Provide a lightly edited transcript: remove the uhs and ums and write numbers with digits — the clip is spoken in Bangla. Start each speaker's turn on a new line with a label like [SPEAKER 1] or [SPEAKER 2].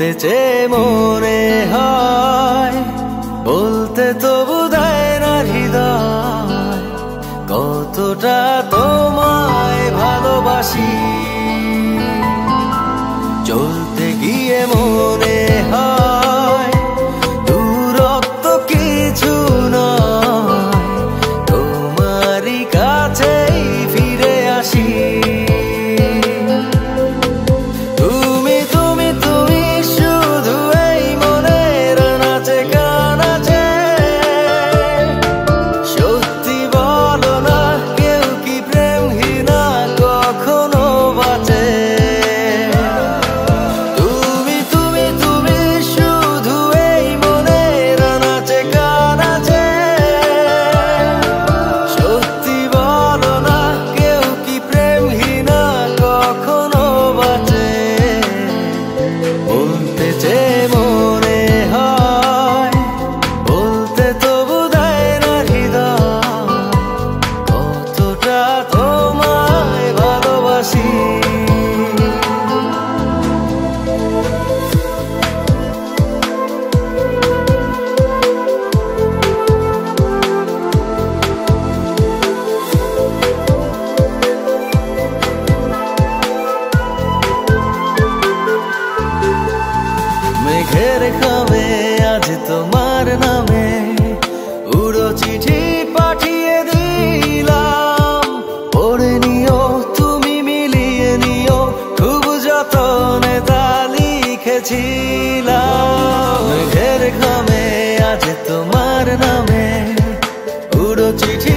[SPEAKER 1] বলতে চেয়ে মনে হয়, বলতে তবু দেয় না হৃদয়, কতটা তোমায় ভালোবাসি। চলতে গিয়ে মনে হয় দূরত্ব কিছু নয়, তোমারই কাছেই ফিরে আসি। মেঘের খামে আজ তোমার নামে উড়ো চিঠি পাঠিয়ে দিলাম, পড়ে নিও তুমি মিলিয়ে নিও, খুব যতনে তা লিখেছিলাম। মেঘের খামে আজ তোমার নামে উড়ো চিঠি